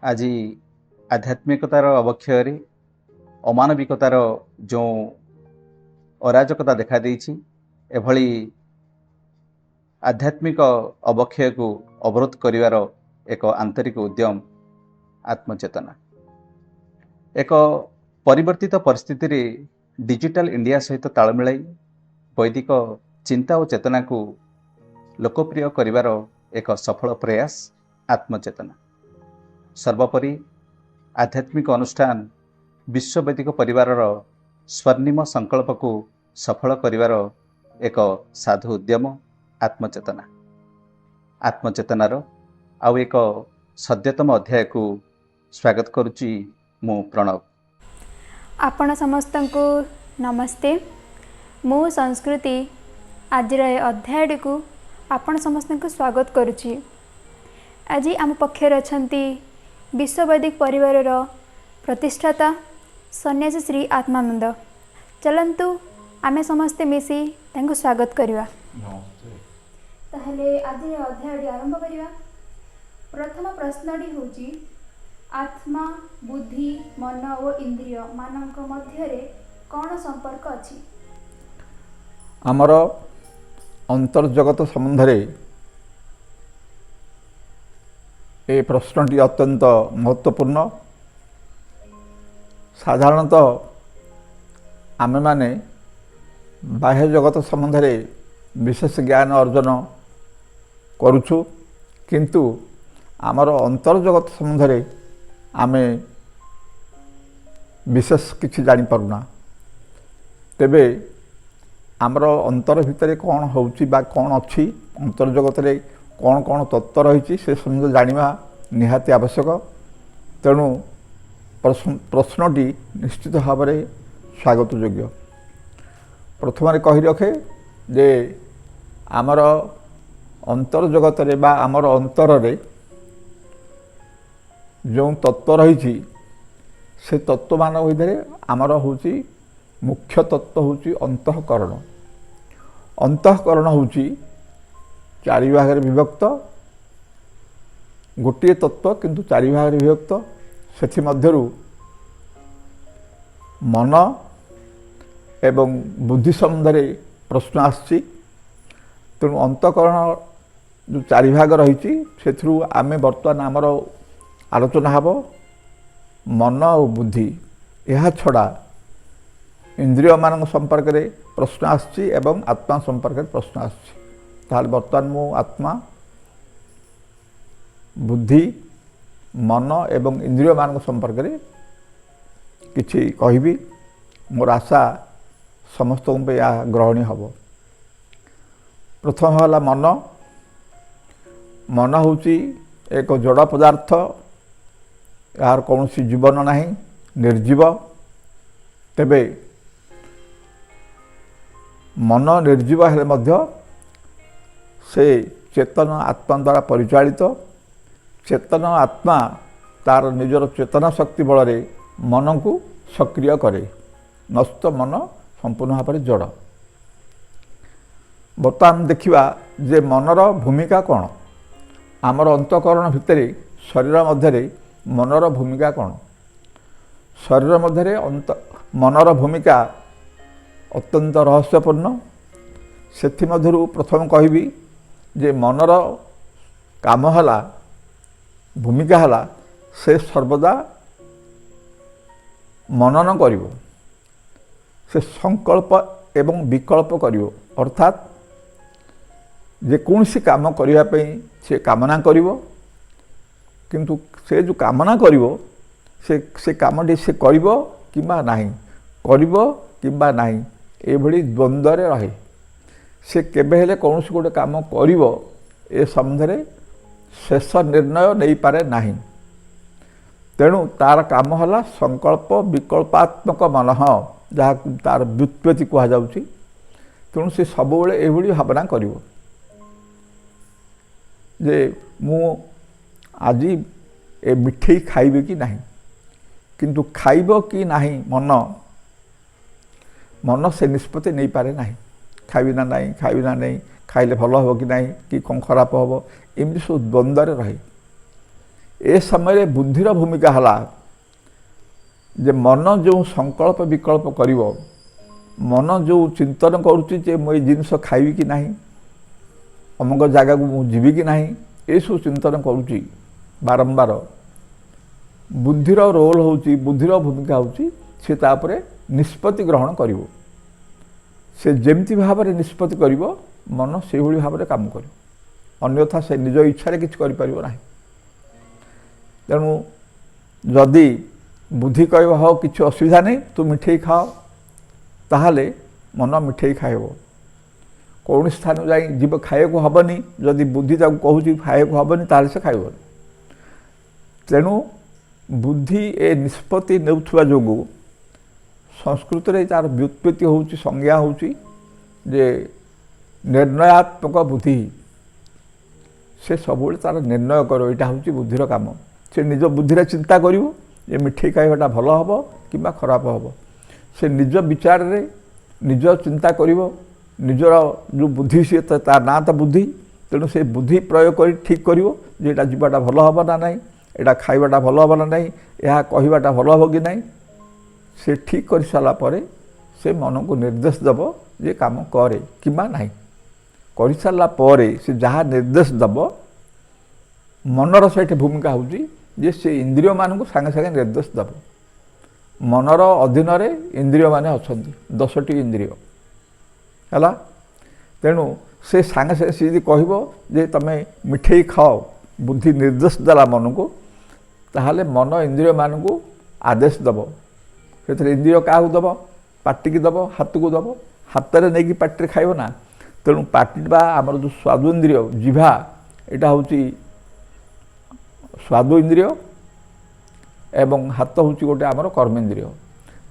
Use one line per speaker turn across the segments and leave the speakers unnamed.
आज आध्यात्मिकतार अवक्षय अमानविकतार जो अराजकता देखा देइछि एभली आध्यात्मिक अवक्षय को अवरोध करिवार एक आंतरिक उद्यम आत्मचेतना एक परिवर्तित परिस्थिति रे डिजिटल इंडिया सहित ताल मिलाई वैदिक चिंता और चेतना को लोकप्रिय करिवार एक सफल प्रयास आत्मचेतना। सर्वोपरि आध्यात्मिक अनुष्ठान विश्ववैदिक परिवारर स्वर्णिम संकल्प को सफल करिवार एक साधु उद्यम आत्मचेतना। आत्मचेतार आउ एक सद्यतम अध्याय को स्वागत करुच्ची मु प्रणव।
आपण समस्त को नमस्ते। मु संस्कृति आज अध्याय को आपण समस्त को स्वागत करुच्ची। आज आम पक्षर अछंती विश्ववैदिक परिवार प्रतिष्ठाता सन्यासी श्री आत्मानंद। चलंतु आमे समस्ते मिसी तांको स्वागत करिवा। ताहले आज अध्याय आरंभ करिवा। प्रथम प्रश्नटी होची आत्मा बुद्धि मन और इंद्रिय मानक मध्य कौन संपर्क अछि?
आमर अंतर्जगत संबंध ए प्रश्नटी अत्यंत महत्वपूर्ण। साधारणतः आमे माने बाह्य जगत संबंध विशेष ज्ञान अर्जन करुछु, किंतु आमर अंतर्जगत संबंध आमे विशेष किछि जानि पारुना। तेबे आमर अंतर भितर कौन होउछि बा कौन अछि, अंतर्जगत रे कौन कौन तत्व रही से संबंध जानिबा निहाती आवश्यक। तेणु प्रश्नटी निश्चित भाव में स्वागत योग्य। प्रथम कही रखे जे आमर अंतर्जगत रे बा आमर अंतर रे जो तत्व रही से तत्व मान भितर आमर होची मुख्य तत्व होची अंतःकरण। अंतःकरण होची चारि भाग विभक्त, गोटे तत्व किंतु चारि भाग विभक्त। सेथि मध्यरु मन एवं बुद्धि संबंध प्रश्न आछि। तेणु अंतःकरण जो चारि भाग रही से आमे वर्तमान आमर आलोचना हब मन और बुद्धि। यह छड़ा इंद्रिय मान संपर्क में प्रश्न आछि एवं आत्मा संपर्क में प्रश्न आछि। ताल वर्तमान मु आत्मा बुद्धि मन एवं इंद्रिय मान संपर्क में किछि कहिबी। मोर आशा समस्त या ग्रहणी हब। प्रथम है मन। मन होची एक जड़ पदार्थ, यार कौन सी जीवन नहीं, निर्जीव। तेबे मन निर्जीव हेले मध्य से चेतन आत्मा द्वारा परिचालित। चेतन आत्मा तार निजर चेतना शक्ति बल मन को सक्रिय करे। नष्ट मन संपूर्ण भाव में जड़। बर्तमान देखिबा जे मनर भूमिका कौन। आमर अंतःकरण भितर शरीर मध्य मनर भूमिका कौन। शरीर मध्य मनर भूमिका अत्यंत रहस्यपूर्ण। सेथि मध्यरु प्रथम कहिबी जे मनर काम हला भूमिका हला से सर्वदा मनन करिवो, से संकल्प एवं विकल्प करिवो। अर्थात जे कौन सी काम करिया पई से कामना करिवो, किंतु से जो कामना करिवो से कामटी से करिवो किंबा नाही, करिवो किंबा नाही, एभली द्वंद्व रे रहे। से केबे हेले कौन सी गोटे काम करिवो ए संबंध शेष निर्णय नहीं पारे नाही। तेणु तार काम हला संकल्प विकल्पात्मक मन, जहाँ तार व्युत्पत्ति कह जाउची। तेणु से सब बेले एभली भावना करिवो जे मु आज ए मिठे खाइबे कि नहीं, किंतु खाइब कि नहीं मन मन से निष्पत्ति नहीं पारे नहीं। खाइबी ना नहीं, खाइबी ना नहीं, खाइले भल हो कि नहीं कि कौन खराब हम, एमती सब द्वंद्व रहे। ए समय बुद्धिर भूमिका है जे मन जो संकल्प विकल्प करिवो, मन जो चिंतन करुच्ची जे मुझे जिनस खाइबी कि नहीं, अमुक जगह को मुझे कि नहीं, ये सब चिंतन करुच्ची बारंबार बुद्धिर रोल होची, बुद्धिर भूमिका होची से तापरे निष्पत्ति ग्रहण करिवो। से जेमती भाव में निष्पत्ति करिवो मन से भली भाव में काम करिवो, अन्यथा से निज इच्छा किसी करिपारिबो नाही। तेणु जदि बुद्धि कहब हो किसी असुविधा नहीं, तू मिठेई खाओ, ताहले मन मिठेई खाइब। कौन स्थान जाई जीव खाए को हबनी, जदि बुद्धि ताको कहूची खाए को हबनी ताहले से खाइबनी। तेणु बुद्धि ए निष्पत्ति नेउथुवा जोगु संस्कृत रे तार व्युत्पत्ति होची, संज्ञा होची जे निर्णयात्मक बुद्धि। से सब तार निर्णय करो, यहाँ हूँ बुद्धिर काम। से निज बुद्धि चिंता करिवो जे मिठेई खाइबाटा भल हबो किंबा खराब हबो। से निज विचार रे निज चिंता करिवो, निजर जो बुद्धि सी तार ना तो बुद्धि, तेणु से बुद्धि प्रयोग कर ठीक करिवो जे एटा जीवाटा भल हबो ना नहीं, एटा खाइबाटा भल हबो ना नहीं, यह कहबाटा भल हबो कि नहीं। से ठीक कर सारा परे से मन को निर्देश दब जे काम करे किंबा नहीं। कर सारा परे से जहाँ निर्देश दब मनर से भूमिका होची जे से इंद्रिय मान को सांगे सांगे निर्देश दब। मनर अधीन रे इंद्रिय माने अछंती, 10टी इंद्रिय है। तेणु से सांगे सांगे सी कहबो जे तमे मिठेई खाओ, बुद्धि निर्देश देला मन को, ताहले मन इंद्रिय मान को आदेश दब। से इंद्रिय क्या दब, पार्टी की दब, हाथ को दब, हाथ में नहीं पार्टी खाइब ना। तेणु पार्टी बा आमर जो स्वाद इंद्रिय जिभा, यहाँ हूँ स्वाद इंद्रिय एवं हाथ हूँ गोटे आमर कर्मेन्द्रिय।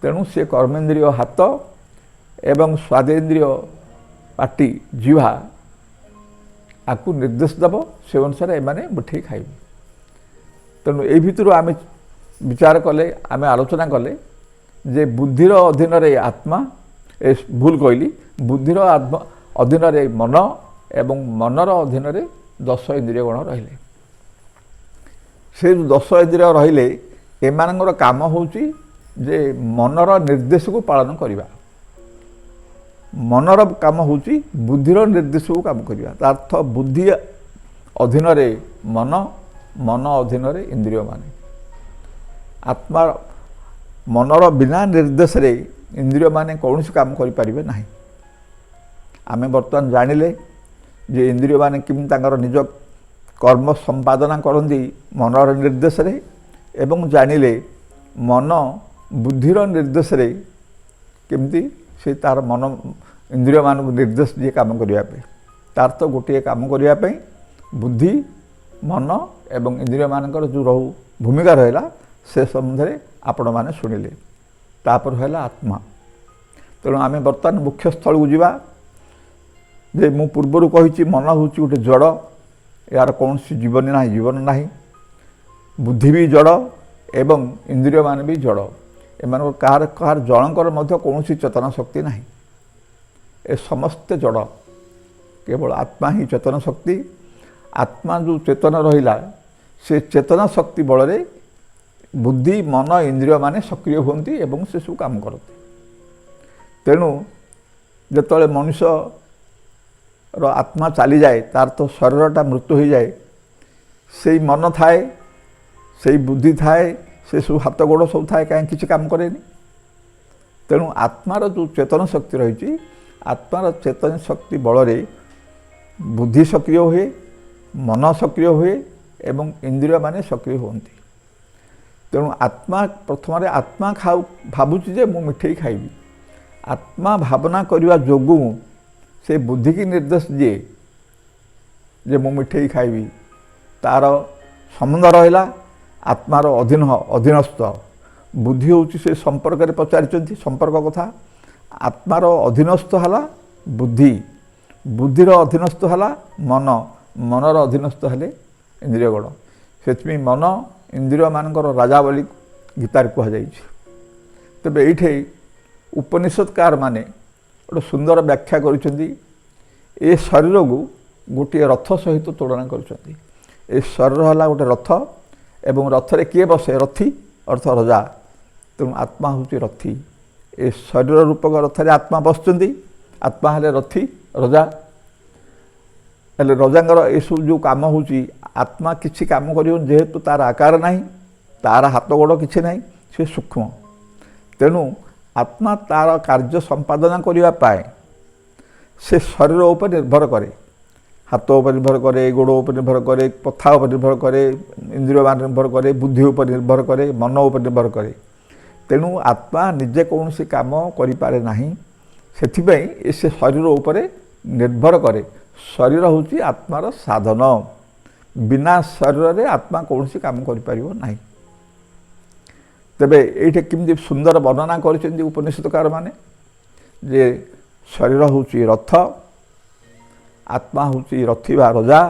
तेणु से कर्मेन्द्रिय हाथ एवं स्वादेन्द्रिय पार्टी जिभा आपको निर्देश दब, से अनुसार एमाने मिठेई खाइबे। तेणु ये भितर आम विचार कले, आम आलोचना कले जे बुद्धिर अधीन रे आत्मा, भूल कहली, बुद्धिर अधीन रे मन एवं मनर अधीन रे 10 इंद्रिय गण रहिले। से 10 इंद्रिय रहिले एमानଙ୍କର काम होची जे मनर निर्देश को पालन करिबा। मनर काम होची बुद्धिर निर्देश को काम करिबा। अर्थ बुद्धि अधीन रे मन, मन अधीन रे इंद्रिय माने। आत्मा मनर बिना निर्देश रे इंद्रिय माने कौन सी काम करि परिबे नाही। आमे वर्तमान जानिले जे इंद्रिय माने किम तांगर निज कर्म संपादना करंदी मनर निर्देश रे, एवं जानिले मन बुद्धिर निर्देश रे केमती से तार मन इंद्रिय मान को निर्देश दिए काम करिया पे। तार तो गोटे काम करिया पे बुद्धि, मन एवं इंद्रिय मानकर जो रहू भूमिका रहला से संबंध आपण मैंने शुणिले। तापर है आत्मा। तेणु आम बर्तमान मुख्य स्थल को जीवा जे मु पूर्वर कही मन हूँ गोटे जड़, यार कौन सी जीवन ना, जीवन ना, बुद्धि भी जड़ एवं इंद्रिय मान भी जड़। एम कहार कहार जड़कर मध्य कौन सी चेतना शक्ति ना, ए समस्त जड़, केवल आत्मा ही चेतन शक्ति। आत्मा जो चेतन रहिला से चेतना शक्ति बल रे बुद्धि, मन, इंद्रिय माने सक्रिय होती एवं से सब काम करते। तेणु जिते मनुष्य रो आत्मा चली जाए, तार तो शरीरटा मृत्यु हो जाए, से मन थाए, से बुद्धि थाए, से सब हाथ गोड़ सब थाए, कहीं किसी काम करेनि। तेणु आत्मार जो चेतन शक्ति रही, आत्मार चेतन शक्ति बल रे बुद्धि सक्रिय हुए, मन सक्रिय हुए एवं इंद्रिय माने सक्रिय होती। तेणु आत्मा प्रथम आत्मा खाऊ भावुची जे मु मिठेई खाइबी। आत्मा भावना करने जोगु से बुद्धि की निर्देश दिए जे मु मिठेई खाइबी, तार संबंध रहा आत्मार अधीन अधीनस्थ। बुद्धि हूँ से संपर्क में पचारि संपर्क कथा। आत्मार अधीनस्थ है बुद्धि, बुद्धिर अधीनस्थ है मन, मनर अधीनस्थ है इंद्रियगण। से मन इंद्रिय मानकर राजा बोली गीतार कहुई। तेरे ये उपनिषदकार माने गोटे सुंदर व्याख्या करिसेंती। ए शरीर को गोटे रथ सहित तुलना करिसेंती। ए शरीर है गोटे रथ ଏବଂ ରଥରେ କିଏ ବସେ? ରଥୀ ଅର୍ଥ ରଜା। ତେଣୁ ଆତ୍ମା ହେଉଛି ରଥୀ। ଏ ଶରୀର ରୂପକ ରଥରେ ଆତ୍ମା ବସୁଛନ୍ତି। ଆତ୍ମା ହେଲେ ରଥୀ ରଜା। ହେଲେ ରଜାଙ୍କର ଏସବୁ ଯେଉଁ କାମ ହେଉଛି, ଆତ୍ମା କିଛି କାମ କରିବ ଯେହେତୁ ତାର ଆକାର ନାହିଁ, ତାର ହାତ ଗୋଡ଼ କିଛି ନାହିଁ, ସେ ସୂକ୍ଷ୍ମ। ତେଣୁ ଆତ୍ମା ତାର କାର୍ଯ୍ୟ ସମ୍ପାଦନ କରିବା ପାଇଁ ସେ ଶରୀର ଉପରେ ନିର୍ଭର କରେ। ହାତ ଉପରେ ନିର୍ଭର କରେ, ଗୋଡ଼ ଉପରେ ନିର୍ଭର କରେ, ପଥା ଉପରେ ନିର୍ଭର କରେ, ଇନ୍ଦ୍ରିୟମାନ ନିର୍ଭର କରେ, ବୁଦ୍ଧି ଉପରେ ନିର୍ଭର କରେ, ମନ ଉପରେ ନିର୍ଭର କରେ। ତେଣୁ ଆତ୍ମା ନିଜେ କୌଣସି କାମ କରିପାରେ ନାହିଁ। ସେଥିପାଇଁ ସେ ଶରୀର ଉପରେ ନିର୍ଭର କରେ। ଶରୀର ହେଉଛି ଆତ୍ମାର ସାଧନ। ବିନା ଶରୀରରେ ଆତ୍ମା କୌଣସି କାମ କରିପାରିବ ନାହିଁ। ତେବେ ଏଇଠି କେମିତି ସୁନ୍ଦର ବର୍ଣ୍ଣନା କରିଛନ୍ତି ଉପନିଷଦକାରମାନେ ଯେ ଶରୀର ହେଉଛି ରଥ, ଆତ୍ମା ହେଉଛି ରଥୀ ବା ରଜା,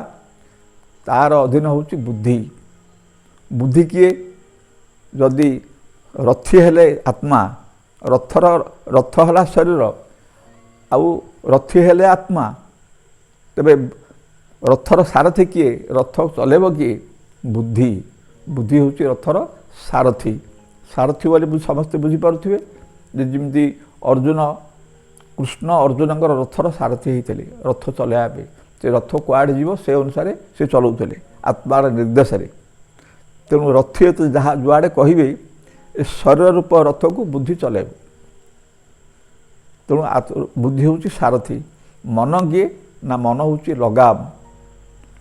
ତାର ଅଧୀନ ହେଉଛି ବୁଦ୍ଧି। ବୁଦ୍ଧି କିଏ? ଯଦି ରଥୀ ହେଲେ ଆତ୍ମା, ରଥ ହେଲା ଶରୀର, ଆଉ ରଥୀ ହେଲେ ଆତ୍ମା, ତେବେ ରଥର ସାରଥୀ କିଏ? ରଥ ଚଲେଇବ କିଏ? ବୁଦ୍ଧି। ବୁଦ୍ଧି ହେଉଛି ରଥର ସାରଥୀ। ସାରଥୀ ବୋଲି ସମସ୍ତେ ବୁଝିପାରୁଥିବେ ଯେ ଯେମିତି କୃଷ୍ଣ ଅର୍ଜୁନଙ୍କର ରଥର ସାରଥୀ ହେଇଥିଲେ ରଥ ଚଲେଇବା ପାଇଁ। ସେ ରଥ କୁଆଡ଼େ ଯିବ ସେ ଅନୁସାରେ ସେ ଚଲାଉଥିଲେ ଆତ୍ମାର ନିର୍ଦ୍ଦେଶରେ। ତେଣୁ ରଥୀ ଯାହା ଯୁଆଡ଼େ କହିବେ ଏ ଶରୀର ରୂପ ରଥକୁ ବୁଦ୍ଧି ଚଲେଇବ। ତେଣୁ ବୁଦ୍ଧି ହେଉଛି ସାରଥୀ। ମନ କିଏ? ନା ମନ ହେଉଛି ଲଗାମ।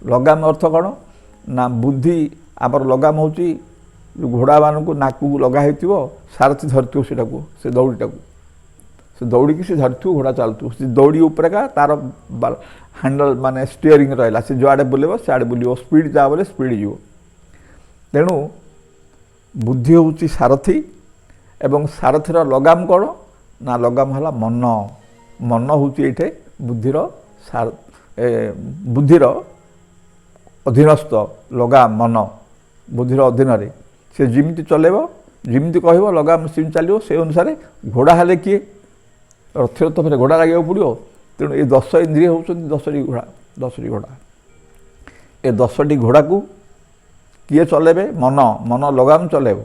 ଲଗାମ ଅର୍ଥ କ'ଣ? ନା ବୁଦ୍ଧି ଆମର ଲଗାମ ହେଉଛି ଘୋଡ଼ାମାନଙ୍କୁ ନାକକୁ ଲଗା ହେଇଥିବ, ସାରଥୀ ଧରିଥିବ ସେଟାକୁ, ସେ ଦଉଡ଼ିଟାକୁ, ସେ ଦୌଡ଼ିକି ସେ ଧରିଥିବ, ଘୋଡ଼ା ଚାଲୁଥିବ। ସେ ଦୌଡ଼ି ଉପରେକା ତାର ହ୍ୟାଣ୍ଡଲ ମାନେ ଷ୍ଟିୟରିଂ ରହିଲା, ସେ ଯୁଆଡ଼େ ବୁଲିବ ସିଆଡ଼େ ବୁଲିବ, ସ୍ପିଡ଼ ଯାଅ ବୋଲେ ସ୍ପିଡ଼ ଯିବ। ତେଣୁ ବୁଦ୍ଧି ହେଉଛି ସାରଥୀ। ଏବଂ ସାରଥୀର ଲଗାମ କ'ଣ? ନା ଲଗାମ ହେଲା ମନ। ମନ ହେଉଛି ଏଇଠି ବୁଦ୍ଧିର ଅଧୀନସ୍ଥ ଲଗାମ। ମନ ବୁଦ୍ଧିର ଅଧୀନରେ। ସେ ଯେମିତି ଚଲେଇବ, ଯେମିତି କହିବ ଲଗାମ ସେମିତି ଚାଲିବ। ସେ ଅନୁସାରେ ଘୋଡ଼ା ହେଲେ କିଏ? ରଥର ତ ଫେରେ ଘୋଡ଼ା ଲାଗିବାକୁ ପଡ଼ିବ। ତେଣୁ ଏ 10 ଇନ୍ଦ୍ରିୟ ହେଉଛନ୍ତି 10ଟି ଘୋଡ଼ା। ଏ 10ଟି ଘୋଡ଼ାକୁ କିଏ ଚଲେଇବେ? ମନ ଲଗାମ ଚଲେଇବ।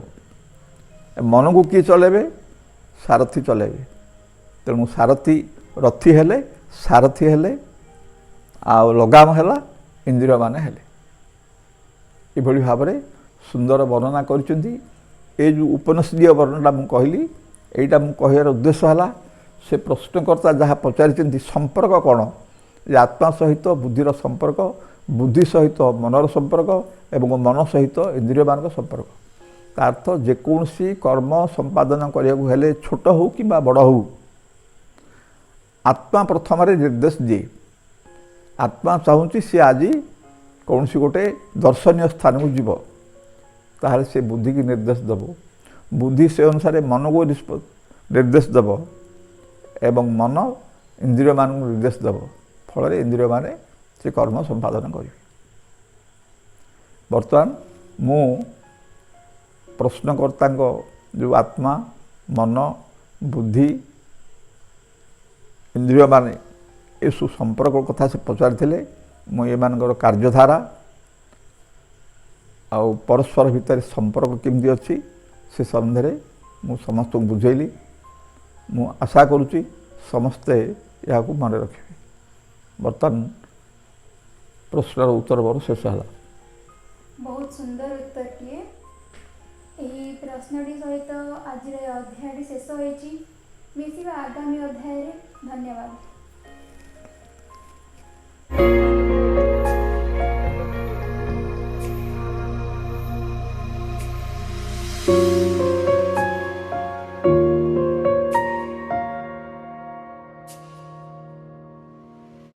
ମନକୁ କିଏ ଚଲେଇବେ? ସାରଥୀ ଚଲେଇବେ। ତେଣୁ ସାରଥୀ ରଥୀ ହେଲେ, ସାରଥୀ ହେଲେ, ଆଉ ଲଗାମ ହେଲା ଇନ୍ଦ୍ରିୟମାନେ ହେଲେ। ଏଭଳି ଭାବରେ ସୁନ୍ଦର ବର୍ଣ୍ଣନା କରିଛନ୍ତି। ଏ ଯେଉଁ ଉପନିଷଦୀୟ ବର୍ଣ୍ଣନା ମୁଁ କହିଲି, ଏଇଟା ମୁଁ କହିବାର ଉଦ୍ଦେଶ୍ୟ ହେଲା ସେ ପ୍ରଶ୍ନକର୍ତ୍ତା ଯାହା ପଚାରିଛନ୍ତି ସମ୍ପର୍କ କ'ଣ, ଯେ ଆତ୍ମା ସହିତ ବୁଦ୍ଧିର ସମ୍ପର୍କ, ବୁଦ୍ଧି ସହିତ ମନର ସମ୍ପର୍କ ଏବଂ ମନ ସହିତ ଇନ୍ଦ୍ରିୟମାନଙ୍କ ସମ୍ପର୍କ। ତା ଅର୍ଥ ଯେକୌଣସି କର୍ମ ସମ୍ପାଦନ କରିବାକୁ ହେଲେ ଛୋଟ ହେଉ କିମ୍ବା ବଡ଼ ହେଉ, ଆତ୍ମା ପ୍ରଥମରେ ନିର୍ଦ୍ଦେଶ ଦିଏ। ଆତ୍ମା ଚାହୁଁଛି ସେ ଆଜି କୌଣସି ଗୋଟେ ଦର୍ଶନୀୟ ସ୍ଥାନକୁ ଯିବ, ତାହେଲେ ସେ ବୁଦ୍ଧିକି ନିର୍ଦ୍ଦେଶ ଦେବ। ବୁଦ୍ଧି ସେ ଅନୁସାରେ ମନକୁ ନିର୍ଦ୍ଦେଶ ଦେବ ଏବଂ ମନ ଇନ୍ଦ୍ରିୟମାନଙ୍କୁ ନିର୍ଦ୍ଦେଶ ଦେବ। ଫଳରେ ଇନ୍ଦ୍ରିୟମାନେ ସେ କର୍ମ ସମ୍ପାଦନ କରିବେ। ବର୍ତ୍ତମାନ ମୁଁ ପ୍ରଶ୍ନକର୍ତ୍ତାଙ୍କ ଯେଉଁ ଆତ୍ମା, ମନ, ବୁଦ୍ଧି, ଇନ୍ଦ୍ରିୟମାନେ ଏସବୁ ସମ୍ପର୍କ କଥା ସେ ପଚାରିଥିଲେ, ମୁଁ ଏମାନଙ୍କର କାର୍ଯ୍ୟଧାରା ଆଉ ପରସ୍ପର ଭିତରେ ସମ୍ପର୍କ କେମିତି ଅଛି ସେ ସମ୍ବନ୍ଧରେ ମୁଁ ସମସ୍ତଙ୍କୁ ବୁଝେଇଲି। ମୁଁ ଆଶା କରୁଛି ସମସ୍ତେ ଏହାକୁ ମନେ ରଖିବେ। ବର୍ତ୍ତମାନ ପ୍ରଶ୍ନର ଉତ୍ତର ମୋର ଶେଷ ହେଲା।
ବହୁତ ସୁନ୍ଦର ଉତ୍ତରଟିଏ। ଏହି ପ୍ରଶ୍ନଟି ସହିତ ଆଜିର ଅଧ୍ୟାୟଟି ଶେଷ ହୋଇଛି। ମିଶିବା ଆଗାମୀ ଅଧ୍ୟାୟରେ। ଧନ୍ୟବାଦ।